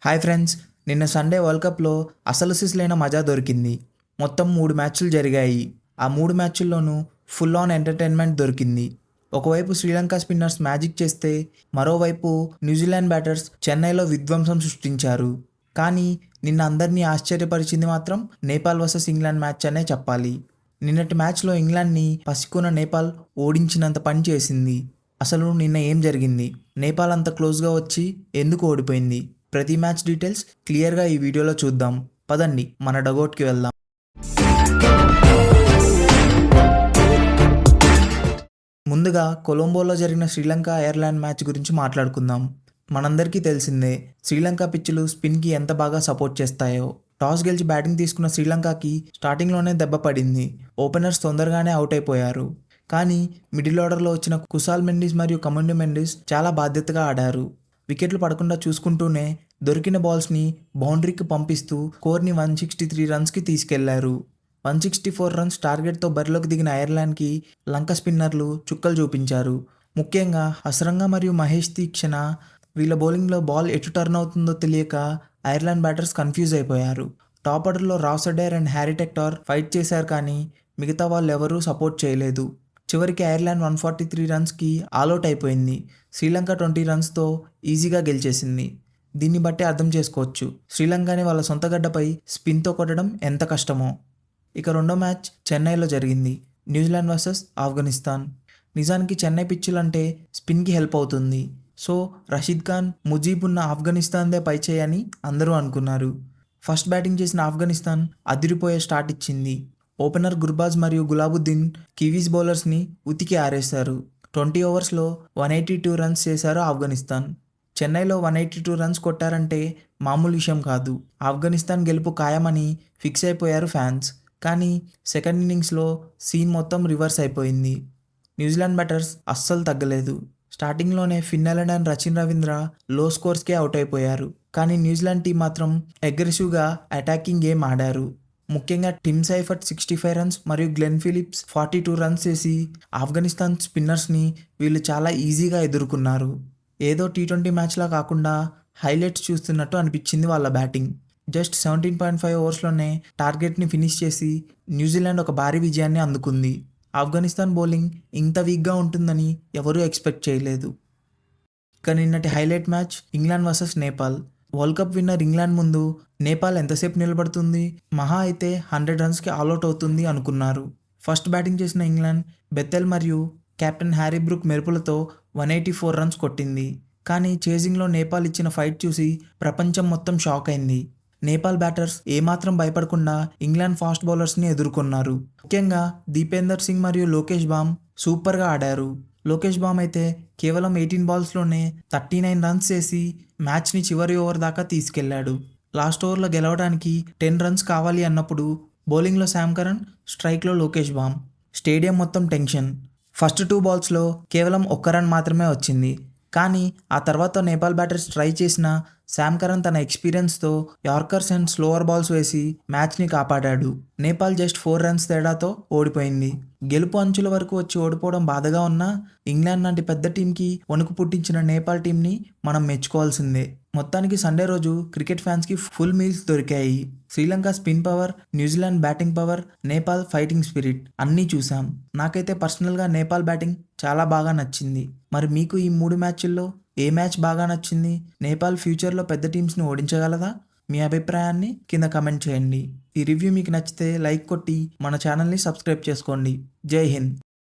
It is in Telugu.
హాయ్ ఫ్రెండ్స్, నిన్న సండే వరల్డ్ కప్లో అసలు సిసలైన మజా దొరికింది. మొత్తం 3 మ్యాచ్లు జరిగాయి. ఆ 3 మ్యాచ్ల్లోనూ ఫుల్ ఆన్ ఎంటర్టైన్మెంట్ దొరికింది. ఒకవైపు శ్రీలంక స్పిన్నర్స్ మ్యాజిక్ చేస్తే, మరోవైపు న్యూజిలాండ్ బ్యాటర్స్ చెన్నైలో విధ్వంసం సృష్టించారు. కానీ నిన్న అందరినీ ఆశ్చర్యపరిచింది మాత్రం నేపాల్ వర్సెస్ ఇంగ్లాండ్ మ్యాచ్ అనే చెప్పాలి. నిన్నటి మ్యాచ్లో ఇంగ్లాండ్ని పసికున్న నేపాల్ ఓడించినంత పని చేసింది. అసలు నిన్న ఏం జరిగింది? నేపాల్ అంత క్లోజ్గా వచ్చి ఎందుకు ఓడిపోయింది? ప్రతి మ్యాచ్ డీటెయిల్స్ క్లియర్గా ఈ వీడియోలో చూద్దాం. పదండి మన డగౌట్కి వెళ్దాం. ముందుగా కొలంబోలో జరిగిన శ్రీలంక ఐర్లాండ్ మ్యాచ్ గురించి మాట్లాడుకుందాం. మనందరికీ తెలిసిందే శ్రీలంక పిచ్చులు స్పిన్కి ఎంత బాగా సపోర్ట్ చేస్తాయో. టాస్ గెలిచి బ్యాటింగ్ తీసుకున్న శ్రీలంకకి స్టార్టింగ్లోనే దెబ్బ పడింది. ఓపెనర్స్ తొందరగానే అవుట్ అయిపోయారు. కానీ మిడిల్ ఆర్డర్లో వచ్చిన కుసాల్ మెండిస్ మరియు కమండి మెండిస్ చాలా బాధ్యతగా ఆడారు. వికెట్లు పడకుండా చూసుకుంటూనే దొరికిన బాల్స్ని బౌండరీకి పంపిస్తూ స్కోర్ని 163 రన్స్కి తీసుకెళ్లారు. 164 రన్స్ టార్గెట్తో బరిలోకి దిగిన ఐర్లాండ్కి లంక స్పిన్నర్లు చుక్కలు చూపించారు. ముఖ్యంగా హసరంగ మరియు మహేష్ తీక్షణ వీళ్ళ బౌలింగ్లో బాల్ ఎటు టర్న్ అవుతుందో తెలియక ఐర్లాండ్ బ్యాటర్స్ కన్ఫ్యూజ్ అయిపోయారు. టాప్ ఆర్డర్లో Ross Adair and Harry Tector fight చేశారు, కానీ మిగతా వాళ్ళు ఎవరూ సపోర్ట్ చేయలేదు. చివరికి ఐర్లాండ్ 143 రన్స్కి ఆల్అవుట్ అయిపోయింది. శ్రీలంక 20 రన్స్తో ఈజీగా గెలిచేసింది. దీన్ని బట్టి అర్థం చేసుకోవచ్చు శ్రీలంకని వాళ్ళ సొంత గడ్డపై స్పిన్తో కొట్టడం ఎంత కష్టమో. ఇక రెండో మ్యాచ్ చెన్నైలో జరిగింది. New Zealand versus Afghanistan. నిజానికి చెన్నై పిచ్చులంటే స్పిన్కి హెల్ప్ అవుతుంది. సో రషీద్ ఖాన్, ముజీబ్ ఉన్న ఆఫ్ఘనిస్తాన్దే పై చేయని అందరూ అనుకున్నారు. ఫస్ట్ బ్యాటింగ్ చేసిన ఆఫ్ఘనిస్తాన్ అదిరిపోయే స్టార్ట్ ఇచ్చింది. ఓపెనర్ గుర్బాజ్ మరియు గులాబుద్దీన్ కివీస్ బౌలర్స్ని ఉతికి ఆరేశారు. 20 ఓవర్స్లో 182 రన్స్ చేశారు ఆఫ్ఘనిస్తాన్. చెన్నైలో 182 రన్స్ కొట్టారంటే మామూలు విషయం కాదు. ఆఫ్ఘనిస్తాన్ గెలుపు ఖాయమని ఫిక్స్ అయిపోయారు ఫ్యాన్స్. కానీ సెకండ్ ఇన్నింగ్స్లో సీన్ మొత్తం రివర్స్ అయిపోయింది. న్యూజిలాండ్ బ్యాటర్స్ అస్సలు తగ్గలేదు. స్టార్టింగ్లోనే Finn Allen and Rachin Ravindra లో స్కోర్స్కే అవుట్ అయిపోయారు. కానీ న్యూజిలాండ్ టీం మాత్రం అగ్రెసివ్గా అటాకింగ్ గేమ్ ఆడారు. ముఖ్యంగా టిమ్ సైఫర్ట్ 65 రన్స్ మరియు గ్లెన్ ఫిలిప్స్ 42 రన్స్ చేసి ఆఫ్ఘనిస్తాన్ స్పిన్నర్స్ని వీళ్ళు చాలా ఈజీగా ఎదుర్కొన్నారు. ఏదో T20 మ్యాచ్లా కాకుండా హైలైట్స్ చూస్తున్నట్టు అనిపించింది వాళ్ళ బ్యాటింగ్. జస్ట్ 17.5 ఓవర్స్లోనే టార్గెట్ని ఫినిష్ చేసి న్యూజిలాండ్ ఒక భారీ విజయాన్ని అందుకుంది. ఆఫ్ఘనిస్తాన్ బౌలింగ్ ఇంత వీక్గా ఉంటుందని ఎవరూ ఎక్స్పెక్ట్ చేయలేదు. ఇక నిన్నటి highlight match England versus Nepal. World cup winner England ముందు నేపాల్ ఎంతసేపు నిలబడుతుంది? మహా అయితే 100 రన్స్కి ఆల్అవుట్ అవుతుంది అనుకున్నారు. ఫస్ట్ బ్యాటింగ్ చేసిన ఇంగ్లాండ్ బెతెల్ మరియు కెప్టెన్ హ్యారీ బ్రూక్ మెరుపులతో 184 రన్స్ కొట్టింది. కానీ చేజింగ్లో నేపాల్ ఇచ్చిన ఫైట్ చూసి ప్రపంచం మొత్తం షాక్ అయింది. నేపాల్ బ్యాటర్స్ ఏమాత్రం భయపడకుండా ఇంగ్లాండ్ ఫాస్ట్ బౌలర్స్ని ఎదుర్కొన్నారు. ముఖ్యంగా దీపేందర్ సింగ్ మరియు లోకేష్ బామ్ సూపర్గా ఆడారు. లోకేష్ బామ్ అయితే కేవలం 18 బాల్స్లోనే 39 రన్స్ చేసి మ్యాచ్ని చివరి ఓవర్ దాకా తీసుకెళ్లాడు. లాస్ట్ ఓవర్లో గెలవడానికి 10 రన్స్ కావాలి అన్నప్పుడు బౌలింగ్లో శామ్ కరణ్, స్ట్రైక్లో లోకేష్ బామ్. స్టేడియం మొత్తం టెన్షన్. ఫస్ట్ 2 బాల్స్లో కేవలం 1 రన్ మాత్రమే వచ్చింది. కానీ ఆ తర్వాత నేపాల్ బ్యాటర్స్ ట్రై చేసిన శామ్ కరణ్ తన ఎక్స్పీరియన్స్తో యార్కర్స్ అండ్ స్లోవర్ బాల్స్ వేసి మ్యాచ్ని కాపాడాడు. నేపాల్ జస్ట్ 4 రన్స్ తేడాతో ఓడిపోయింది. గెలుపు అంచుల వరకు వచ్చి ఓడిపోవడం బాధగా ఉన్నా ఇంగ్లాండ్ లాంటి పెద్ద టీంకి వణుకు పుట్టించిన నేపాల్ టీంని మనం మెచ్చుకోవాల్సిందే. మొత్తానికి సండే రోజు క్రికెట్ ఫ్యాన్స్కి ఫుల్ మీల్స్ దొరికాయి. Sri Lanka spin power, New Zealand batting power, Nepal fighting spirit అన్నీ చూసాం. నాకైతే పర్సనల్గా నేపాల్ బ్యాటింగ్ చాలా బాగా నచ్చింది. మరి మీకు ఈ 3 మ్యాచ్ల్లో ఏ మ్యాచ్ బాగా నచ్చింది? నేపాల్ ఫ్యూచర్లో పెద్ద టీమ్స్ని ఓడించగలదా? మీ అభిప్రాయాన్ని కింద కమెంట్ చేయండి. ఈ రివ్యూ మీకు నచ్చితే లైక్ కొట్టి మన ఛానల్ని సబ్స్క్రైబ్ చేసుకోండి. జై హింద్.